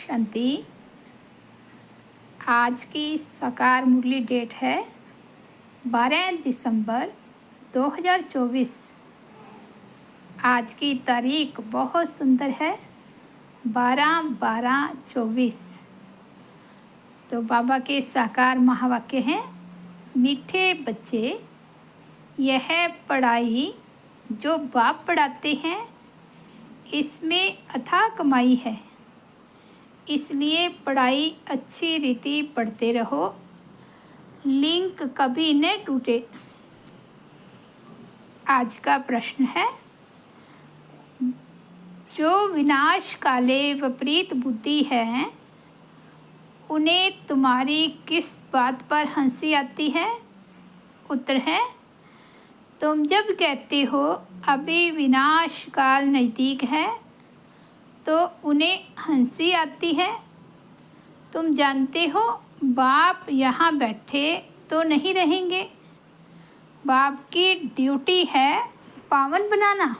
शांति। आज की साकार मुरली डेट है 12 दिसंबर 2024। आज की तारीख बहुत सुंदर है 12/12/24। तो बाबा के साकार महावाक्य हैं, मीठे बच्चे, यह पढ़ाई जो बाप पढ़ाते हैं इसमें अथाह कमाई है, इसलिए पढ़ाई अच्छी रीति पढ़ते रहो, लिंक कभी न टूटे। आज का प्रश्न है, जो विनाश काले विपरीत बुद्धि है उन्हें तुम्हारी किस बात पर हंसी आती है? उत्तर है, तुम जब कहते हो अभी विनाश काल नज़दीक है तो उन्हें हंसी आती है। तुम जानते हो बाप यहाँ बैठे तो नहीं रहेंगे, बाप की ड्यूटी है पावन बनाना।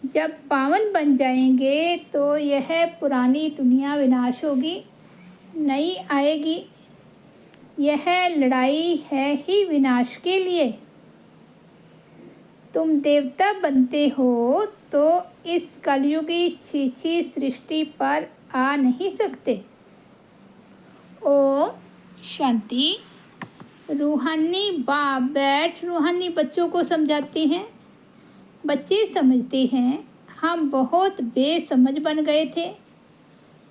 जब पावन बन जाएंगे तो यह पुरानी दुनिया विनाश होगी, नई आएगी। यह लड़ाई है ही विनाश के लिए। तुम देवता बनते हो तो इस कलयुगी छीछी सृष्टि पर आ नहीं सकते। ओम शांति। रूहानी बाप बैठ रूहानी बच्चों को समझाते हैं। बच्चे समझते हैं हम बहुत बेसमझ बन गए थे,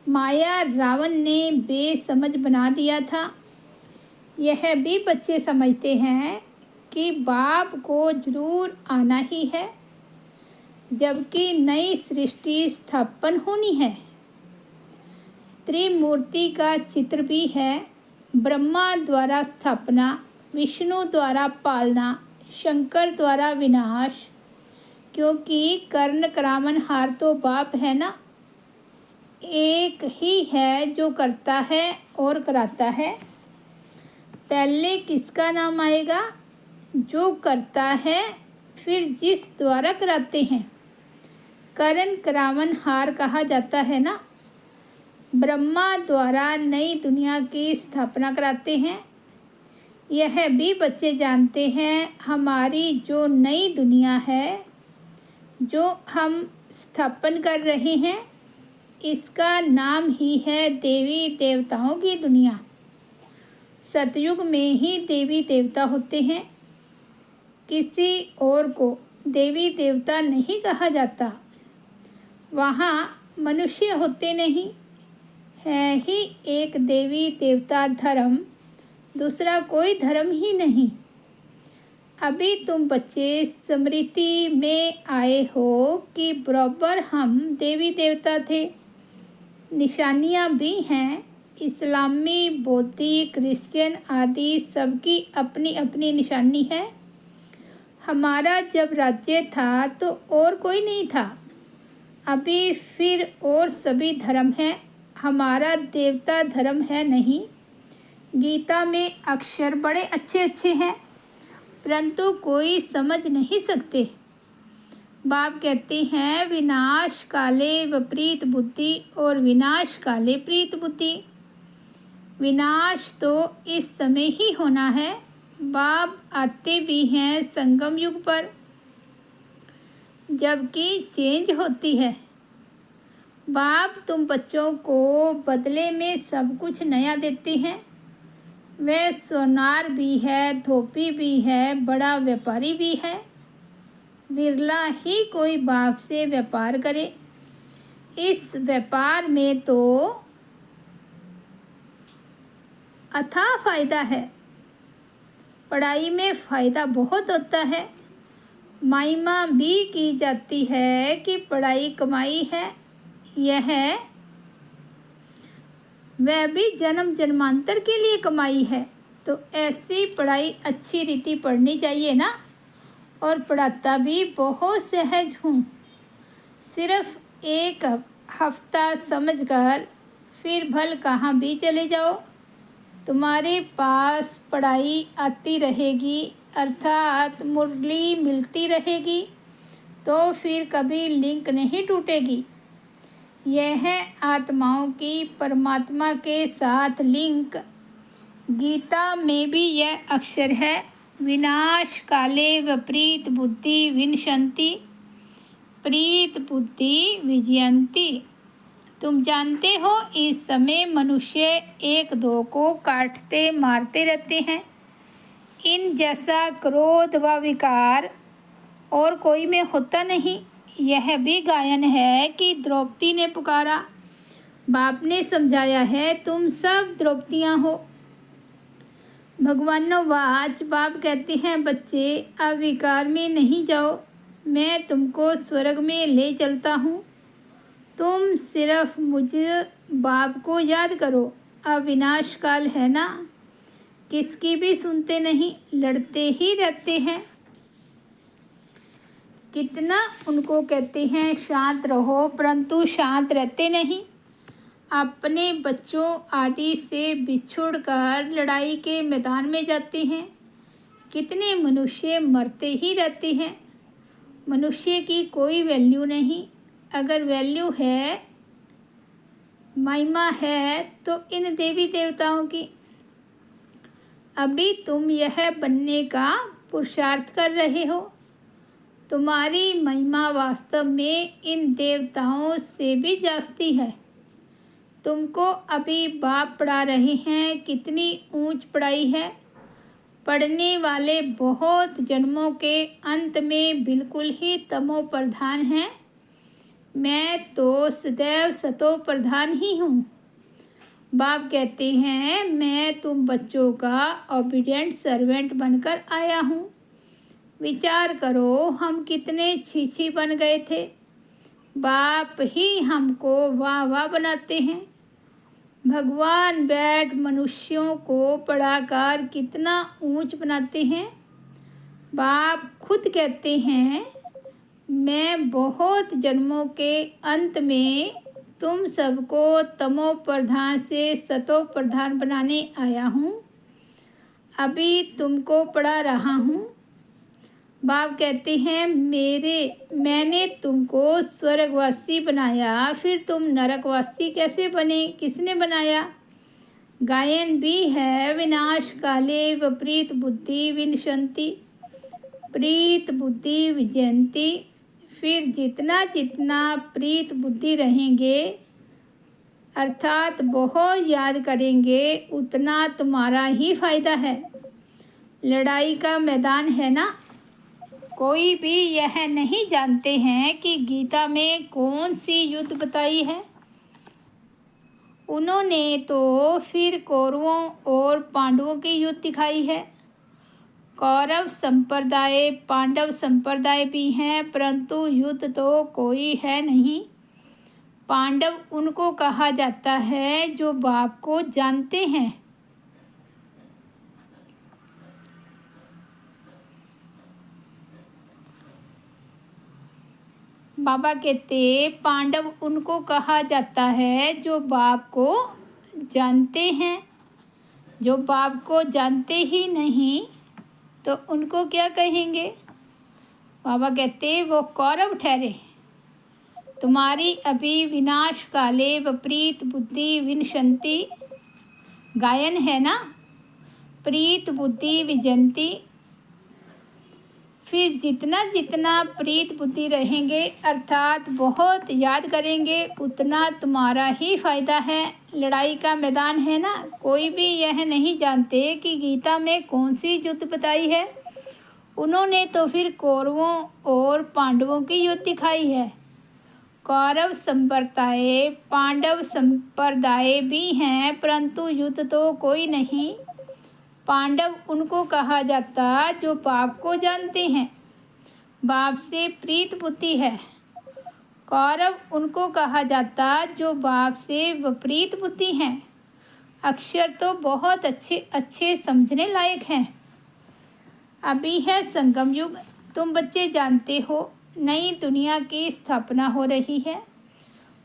माया रावण ने बेसमझ बना दिया था। यह भी बच्चे समझते हैं कि बाप को जरूर आना ही है, जबकि नई सृष्टि स्थापन होनी है। त्रिमूर्ति का चित्र भी है, ब्रह्मा द्वारा स्थापना, विष्णु द्वारा पालना, शंकर द्वारा विनाश। क्योंकि कर्ण करामन हार तो बाप है ना, एक ही है जो करता है और कराता है। पहले किसका नाम आएगा? जो करता है, फिर जिस द्वारा कराते हैं। करण करावन हार कहा जाता है ना। ब्रह्मा द्वारा नई दुनिया की स्थापना कराते हैं। यह भी बच्चे जानते हैं हमारी जो नई दुनिया है, जो हम स्थापन कर रहे हैं, इसका नाम ही है देवी देवताओं की दुनिया। सतयुग में ही देवी देवता होते हैं, किसी और को देवी देवता नहीं कहा जाता। वहाँ मनुष्य होते नहीं, है ही एक देवी देवता धर्म, दूसरा कोई धर्म ही नहीं। अभी तुम बच्चे स्मृति में आए हो कि बराबर हम देवी देवता थे। निशानियाँ भी हैं, इस्लामी, बौद्धी, क्रिश्चियन आदि सबकी अपनी अपनी निशानी है। हमारा जब राज्य था तो और कोई नहीं था, अभी फिर और सभी धर्म हैं, हमारा देवता धर्म है नहीं। गीता में अक्षर बड़े अच्छे अच्छे हैं, परंतु कोई समझ नहीं सकते। बाप कहते हैं विनाश काले विपरीत बुद्धि और विनाश काले प्रीत बुद्धि। विनाश तो इस समय ही होना है। बाप आते भी हैं संगम युग पर, जबकि चेंज होती है। बाप तुम बच्चों को बदले में सब कुछ नया देते हैं। वह सोनार भी है, धोबी भी है, बड़ा व्यापारी भी है। विरला ही कोई बाप से व्यापार करे। इस व्यापार में तो अथाह फायदा है। पढ़ाई में फ़ायदा बहुत होता है। महिमा भी की जाती है कि पढ़ाई कमाई है। यह वह भी जन्म जन्मांतर के लिए कमाई है। तो ऐसी पढ़ाई अच्छी रीति पढ़नी चाहिए ना। और पढ़ाता भी बहुत सहज हूँ। सिर्फ एक हफ्ता समझकर फिर भल कहाँ भी चले जाओ, तुम्हारे पास पढ़ाई आती रहेगी, अर्थात मुरली मिलती रहेगी, तो फिर कभी लिंक नहीं टूटेगी। यह आत्माओं की परमात्मा के साथ लिंक। गीता में भी यह अक्षर है। विनाश काले विपरीत बुद्धि विनशंति प्रीत बुद्धि विजयंती। तुम जानते हो इस समय मनुष्य एक दो को काटते मारते रहते हैं। इन जैसा क्रोध व विकार और कोई में होता नहीं। यह भी गायन है कि द्रौपदी ने पुकारा। बाप ने समझाया है, तुम सब द्रौपदियाँ हो। भगवानोवाच, बाप कहते हैं, बच्चे अब विकार में नहीं जाओ, मैं तुमको स्वर्ग में ले चलता हूँ। तुम सिर्फ मुझ बाप को याद करो। अब विनाश काल है ना, किसकी भी सुनते नहीं, लड़ते ही रहते हैं। कितना उनको कहते हैं शांत रहो, परंतु शांत रहते नहीं। अपने बच्चों आदि से बिछुड़कर लड़ाई के मैदान में जाते हैं। कितने मनुष्य मरते ही रहते हैं। मनुष्य की कोई वैल्यू नहीं। अगर वैल्यू है, महिमा है, तो इन देवी देवताओं की। अभी तुम यह बनने का पुरुषार्थ कर रहे हो। तुम्हारी महिमा वास्तव में इन देवताओं से भी जास्ती है। तुमको अभी बाप पढ़ा रहे हैं। कितनी ऊंच पढ़ाई है। पढ़ने वाले बहुत जन्मों के अंत में बिल्कुल ही तमो प्रधान हैं। मैं तो सदैव सतो प्रधान ही हूँ। बाप कहते हैं, मैं तुम बच्चों का ओबीडिएंट सर्वेंट बनकर आया हूँ। विचार करो, हम कितने छीछी बन गए थे। बाप ही हमको वाह वाह बनाते हैं। भगवान बैठ मनुष्यों को पढ़ाकर कितना ऊंच बनाते हैं। बाप खुद कहते हैं, मैं बहुत जन्मों के अंत में तुम सबको तमो प्रधान से सतो प्रधान बनाने आया हूँ। अभी तुमको पढ़ा रहा हूँ। बाप कहते हैं, मैंने तुमको स्वर्गवासी बनाया, फिर तुम नरकवासी कैसे बने? किसने बनाया? गायन भी है। विनाश काले विपरीत बुद्धि विनशंति प्रीत बुद्धि विजयंती। फिर जितना जितना प्रीत बुद्धि रहेंगे, अर्थात बहुत याद करेंगे, उतना तुम्हारा ही फायदा है। लड़ाई का मैदान है ना। कोई भी यह नहीं जानते हैं कि गीता में कौन सी युद्ध बताई है। उन्होंने तो फिर कौरवों और पांडवों की युद्ध दिखाई है। कौरव संप्रदाय पांडव संप्रदाय भी हैं, परंतु युद्ध तो कोई है नहीं। पांडव उनको कहा जाता है जो बाप को जानते हैं। बाबा कहते, पांडव उनको कहा जाता है जो बाप को जानते हैं। जो बाप को जानते ही नहीं तो उनको क्या कहेंगे? बाबा कहते, वो कौरव ठहरे। तुम्हारी अभी विनाश काले विपरीत बुद्धि विनशंति गायन है ना। प्रीत बुद्धि विजयंती। फिर जितना जितना प्रीत बुद्धि रहेंगे, अर्थात बहुत याद करेंगे, उतना तुम्हारा ही फायदा है। लड़ाई का मैदान है ना। कोई भी यह नहीं जानते कि गीता में कौन सी युद्ध बताई है। उन्होंने तो फिर कौरवों और पांडवों की युद्ध दिखाई है। कौरव संप्रदाय पांडव संप्रदाय भी हैं, परंतु युद्ध तो कोई नहीं। पांडव उनको कहा जाता जो बाप को जानते हैं, बाप से प्रीत बुद्धि है। कौरव उनको कहा जाता जो बाप से विपरीत बुद्धि हैं। अक्षर तो बहुत अच्छे अच्छे समझने लायक हैं। अभी है संगम युग। तुम बच्चे जानते हो, नई दुनिया की स्थापना हो रही है।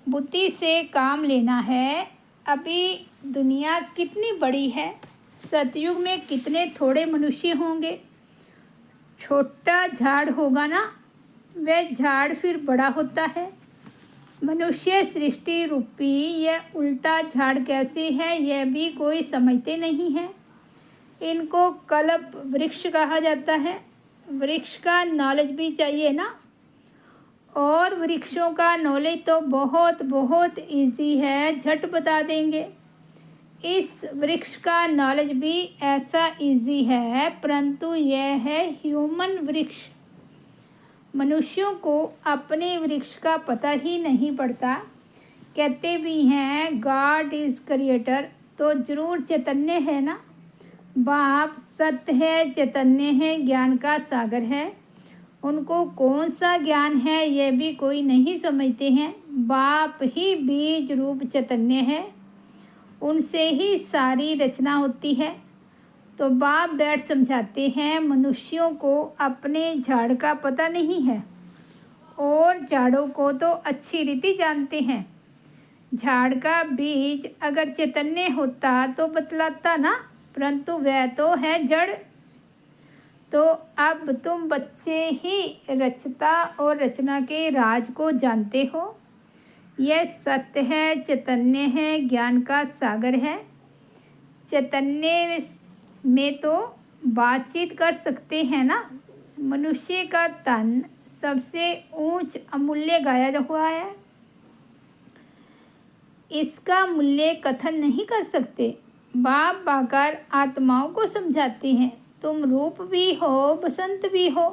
बुद्धि से काम लेना है। अभी दुनिया कितनी बड़ी है। सतयुग में कितने थोड़े मनुष्य होंगे। छोटा झाड़ होगा ना, वह झाड़ फिर बड़ा होता है। मनुष्य सृष्टि रूपी यह उल्टा झाड़ कैसे है, यह भी कोई समझते नहीं है। इनको कल्प वृक्ष कहा जाता है। वृक्ष का नॉलेज भी चाहिए ना, और वृक्षों का नॉलेज तो बहुत बहुत इजी है, झट बता देंगे। इस वृक्ष का नॉलेज भी ऐसा इजी है, परंतु यह है ह्यूमन वृक्ष। मनुष्यों को अपने वृक्ष का पता ही नहीं पड़ता। कहते भी हैं गॉड इज़ क्रिएटर, तो जरूर चैतन्य है ना। बाप सत्य है, चैतन्य है, ज्ञान का सागर है। उनको कौन सा ज्ञान है यह भी कोई नहीं समझते हैं। बाप ही बीज रूप चैतन्य है, उनसे ही सारी रचना होती है। तो बाप बैठ समझाते हैं मनुष्यों को अपने झाड़ का पता नहीं है, और झाड़ों को तो अच्छी रीति जानते हैं। झाड़ का बीज अगर चैतन्य होता तो बतलाता ना, परंतु वह तो है जड़। तो अब तुम बच्चे ही रचता और रचना के राज को जानते हो। यह सत्य है, चैतन्य है, ज्ञान का सागर है। चैतन्य में तो बातचीत कर सकते हैं ना। मनुष्य का तन सबसे ऊंच अमूल्य गाया हुआ है, इसका मूल्य कथन नहीं कर सकते। बाप आकर आत्माओं को समझाते हैं, तुम रूप भी हो, बसंत भी हो।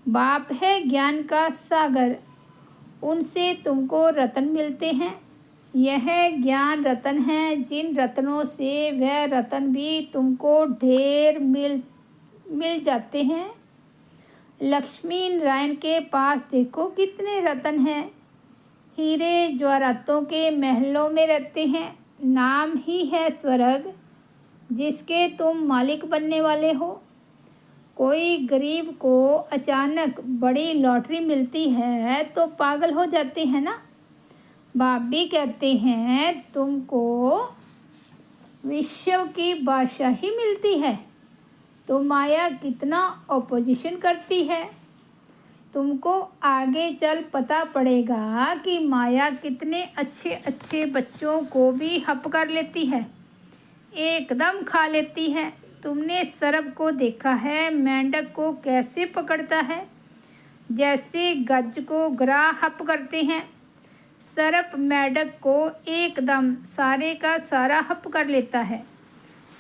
बाप है ज्ञान का सागर, उनसे तुमको रत्न मिलते हैं। यह ज्ञान रत्न है, जिन रत्नों से वह रत्न भी तुमको ढेर मिल जाते हैं। लक्ष्मी नारायण के पास देखो कितने रत्न हैं। हीरे जवाहरातों के महलों में रहते हैं। नाम ही है स्वर्ग, जिसके तुम मालिक बनने वाले हो। कोई गरीब को अचानक बड़ी लॉटरी मिलती है तो पागल हो जाते हैं ना। बाप भी कहते हैं तुमको विश्व की बादशाही मिलती है, तो माया कितना ऑपोजिशन करती है। तुमको आगे चल पता पड़ेगा कि माया कितने अच्छे अच्छे बच्चों को भी हप कर लेती है, एकदम खा लेती है। तुमने सर्प को देखा है, मेंढक को कैसे पकड़ता है, जैसे गज को ग्राह हप करते हैं। सर्प मेंढक को एकदम सारे का सारा हप कर लेता है।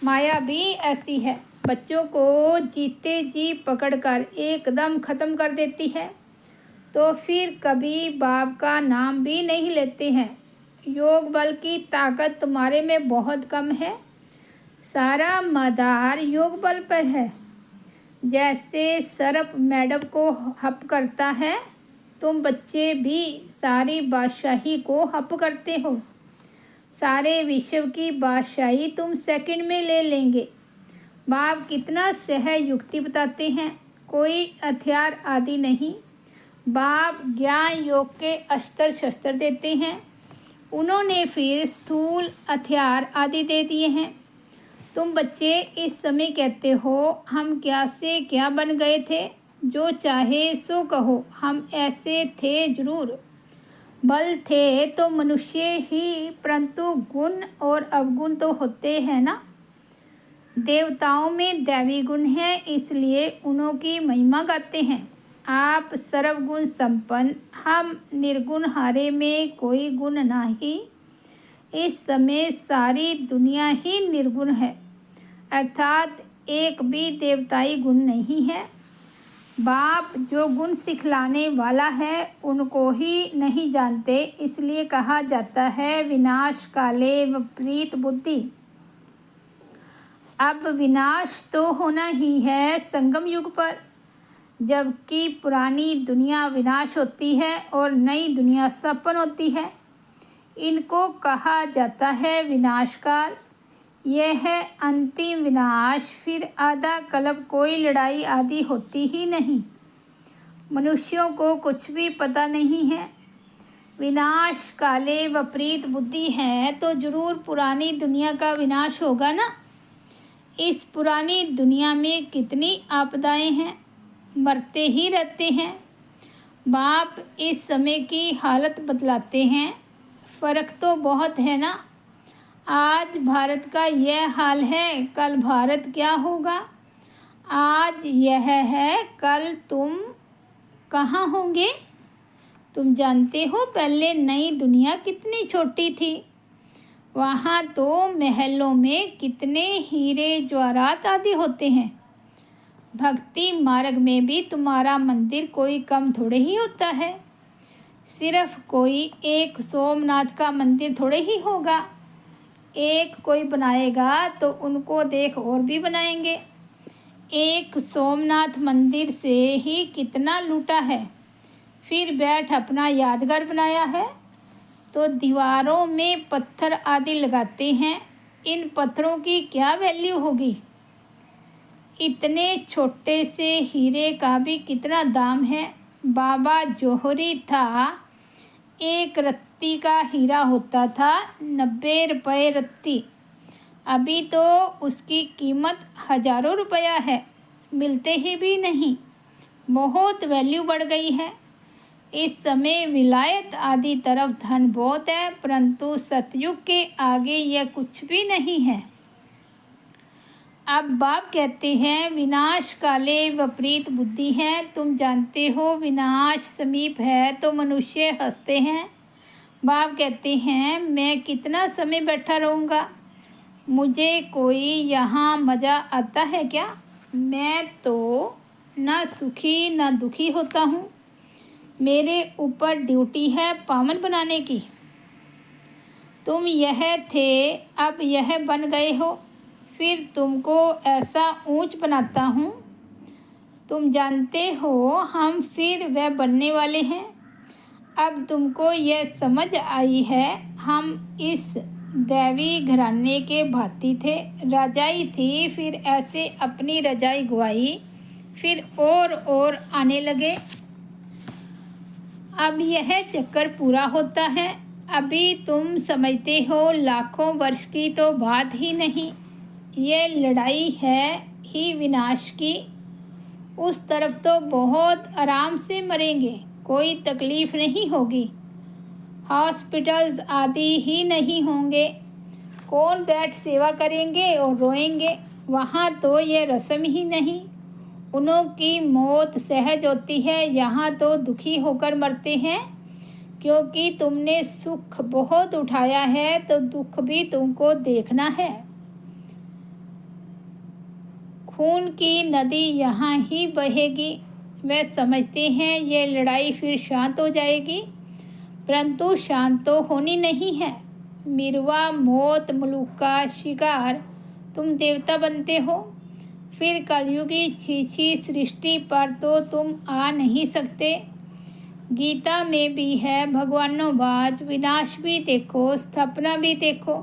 माया भी ऐसी है, बच्चों को जीते जी पकड़कर एकदम ख़त्म कर देती है। तो फिर कभी बाप का नाम भी नहीं लेते हैं। योग बल की ताकत तुम्हारे में बहुत कम है, सारा मदार योग बल पर है। जैसे सर्प मेंढक को हप करता है, तुम बच्चे भी सारी बादशाही को हप करते हो। सारे विश्व की बादशाही तुम सेकंड में ले लेंगे। बाप कितना सहज युक्ति बताते हैं, कोई हथियार आदि नहीं। बाप ज्ञान योग के अस्त्र शस्त्र देते हैं, उन्होंने फिर स्थूल हथियार आदि दे दिए हैं। तुम बच्चे इस समय कहते हो हम क्या से क्या बन गए थे। जो चाहे सो कहो, हम ऐसे थे जरूर। बल थे तो मनुष्य ही, परंतु गुण और अवगुण तो होते हैं ना। देवताओं में दैवी गुण है, इसलिए उन्हों की महिमा गाते हैं। आप सर्वगुण संपन्न, हम निर्गुण हारे में कोई गुण नहीं। इस समय सारी दुनिया ही निर्गुण है, अर्थात एक भी देवताई गुण नहीं है। बाप जो गुण सिखलाने वाला है उनको ही नहीं जानते, इसलिए कहा जाता है विनाश काले विपरीत बुद्धि। अब विनाश तो होना ही है संगम युग पर, जबकि पुरानी दुनिया विनाश होती है और नई दुनिया स्थापन होती है। इनको कहा जाता है विनाश काल। यह है अंतिम विनाश, फिर आधा कल्प कोई लड़ाई आदि होती ही नहीं। मनुष्यों को कुछ भी पता नहीं है। विनाश काले विपरीत बुद्धि है तो जरूर पुरानी दुनिया का विनाश होगा ना। इस पुरानी दुनिया में कितनी आपदाएं हैं, मरते ही रहते हैं। बाप इस समय की हालत बतलाते हैं। फ़र्क तो बहुत है ना। आज भारत का यह हाल है, कल भारत क्या होगा। आज यह है, कल तुम कहाँ होंगे। तुम जानते हो पहले नई दुनिया कितनी छोटी थी। वहाँ तो महलों में कितने हीरे जवाहरात आदि होते हैं। भक्ति मार्ग में भी तुम्हारा मंदिर कोई कम थोड़े ही होता है। सिर्फ कोई एक सोमनाथ का मंदिर थोड़े ही होगा। एक कोई बनाएगा तो उनको देख और भी बनाएंगे। एक सोमनाथ मंदिर से ही कितना लूटा है। फिर बैठ अपना यादगार बनाया है। तो दीवारों में पत्थर आदि लगाते हैं। इन पत्थरों की क्या वैल्यू होगी। इतने छोटे से हीरे का भी कितना दाम है। बाबा जौहरी था, एक रत्ती का हीरा होता था 90 रुपये रत्ती। अभी तो उसकी कीमत हज़ारों रुपया है, मिलते ही भी नहीं। बहुत वैल्यू बढ़ गई है। इस समय विलायत आदि तरफ धन बहुत है, परंतु सतयुग के आगे यह कुछ भी नहीं है। अब बाप कहते हैं विनाश काले विपरीत बुद्धि है। तुम जानते हो विनाश समीप है तो मनुष्य हंसते हैं। बाप कहते हैं मैं कितना समय बैठा रहूँगा, मुझे कोई यहाँ मज़ा आता है क्या। मैं तो ना सुखी ना दुखी होता हूँ। मेरे ऊपर ड्यूटी है पावन बनाने की। तुम यह थे, अब यह बन गए हो, फिर तुमको ऐसा ऊंच बनाता हूँ। तुम जानते हो हम फिर वह बनने वाले हैं। अब तुमको यह समझ आई है, हम इस दैवी घराने के भांति थे। रजाई थी, फिर ऐसे अपनी रजाई गवाई, फिर और आने लगे। अब यह चक्कर पूरा होता है। अभी तुम समझते हो लाखों वर्ष की तो बात ही नहीं। ये लड़ाई है ही विनाश की। उस तरफ तो बहुत आराम से मरेंगे, कोई तकलीफ नहीं होगी। हॉस्पिटल्स आदि ही नहीं होंगे। कौन बैठ सेवा करेंगे और रोएंगे। वहाँ तो ये रस्म ही नहीं। उन्हों की मौत सहज होती है, यहाँ तो दुखी होकर मरते हैं। क्योंकि तुमने सुख बहुत उठाया है तो दुख भी तुमको देखना है। खून की नदी यहाँ ही बहेगी। वे समझते हैं ये लड़ाई फिर शांत हो जाएगी, परंतु शांत तो होनी नहीं है। मिरवा मौत मुलूक का शिकार, तुम देवता बनते हो। फिर कलयुगी छीछी सृष्टि पर तो तुम आ नहीं सकते। गीता में भी है भगवानों विनाश भी देखो स्थापना भी देखो।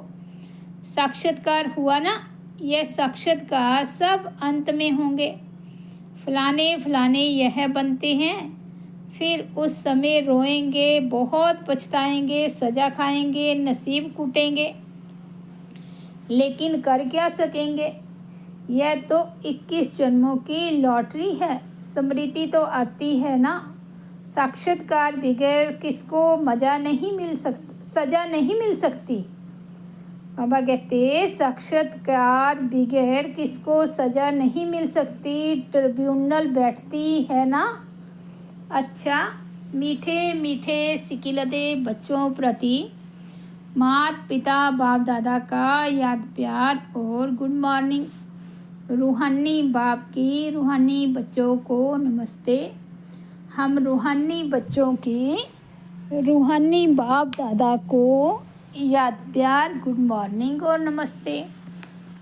साक्षात्कार हुआ ना। यह साक्षात्कार सब अंत में होंगे। फलाने फलाने यह बनते हैं। फिर उस समय रोएंगे, बहुत पछताएंगे, सजा खाएंगे, नसीब कूटेंगे, लेकिन कर क्या सकेंगे। यह तो 21 जन्मों की लॉटरी है। स्मृति तो आती है ना। साक्षात्कार बगैर किसको सजा नहीं मिल सकती। बाबा कहते साक्षात्कार बगैर किसको सजा नहीं मिल सकती। ट्रिब्यूनल बैठती है ना। अच्छा, मीठे मीठे सिकिलते बच्चों प्रति माता पिता बाप दादा का याद प्यार और गुड मॉर्निंग। रूहानी बाप की रूहानी बच्चों को नमस्ते। हम रूहानी बच्चों की रूहानी बाप दादा को याद प्यार गुड मॉर्निंग और नमस्ते।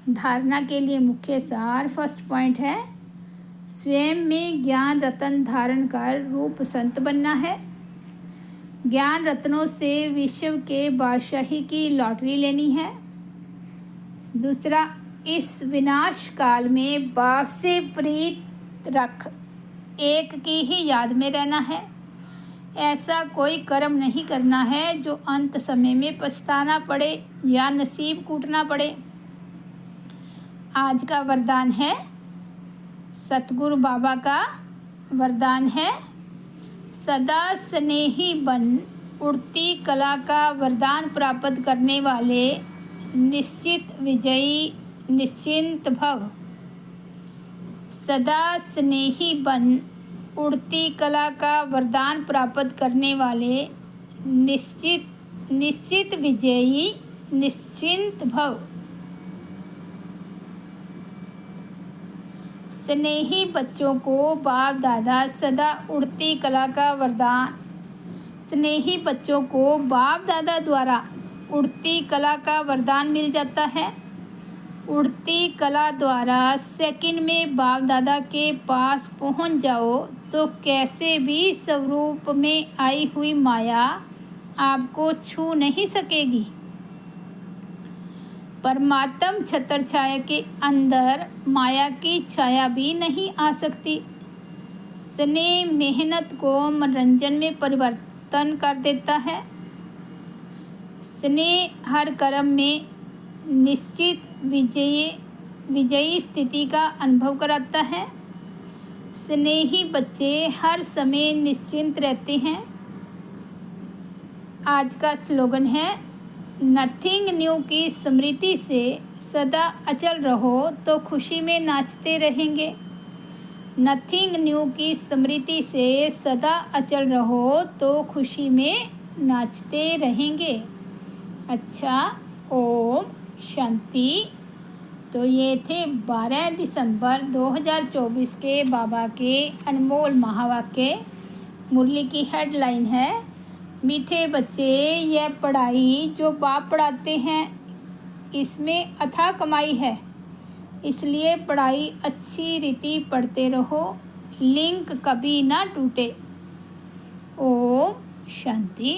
धारणा के लिए मुख्य सार फर्स्ट पॉइंट है, स्वयं में ज्ञान रत्न धारण कर रूप संत बनना है। ज्ञान रत्नों से विश्व के बादशाही की लॉटरी लेनी है। दूसरा, इस विनाश काल में बाप से प्रीत रख एक की ही याद में रहना है। ऐसा कोई कर्म नहीं करना है जो अंत समय में पछताना पड़े या नसीब कूटना पड़े। आज का वरदान है, सतगुरु बाबा का वरदान है, सदा स्नेही बन, उड़ती कला का वरदान प्राप्त करने वाले निश्चित विजयी निश्चिंत भव। सदा स्नेही बन, उड़ती कला का वरदान प्राप्त करने वाले निश्चित विजयी निश्चिंत भव। स्नेही बच्चों को बाप दादा सदा उड़ती कला का वरदान। स्नेही बच्चों को बाप दादा द्वारा उड़ती कला का वरदान मिल जाता है। उड़ती कला द्वारा सेकंड में बाप दादा के पास पहुंच जाओ तो कैसे भी स्वरूप में आई हुई माया आपको छू नहीं सकेगी। परमात्म छत्र छाया के अंदर माया की छाया भी नहीं आ सकती। स्नेह मेहनत को मनोरंजन में परिवर्तन कर देता है। स्नेह हर कर्म में निश्चित विजयी स्थिति का अनुभव कराता है। स्नेही बच्चे हर समय निश्चिंत रहते हैं। आज का स्लोगन है, नथिंग न्यू की स्मृति से सदा अचल रहो तो खुशी में नाचते रहेंगे। नथिंग न्यू की स्मृति से सदा अचल रहो तो खुशी में नाचते रहेंगे। अच्छा, ओम शांति। तो ये थे 12 दिसंबर 2024 के बाबा के अनमोल महावाक्य। मुरली की हेडलाइन है, मीठे बच्चे, यह पढ़ाई जो बाप पढ़ाते हैं इसमें अथाह कमाई है, इसलिए पढ़ाई अच्छी रीति पढ़ते रहो, लिंक कभी ना टूटे। ओम शांति।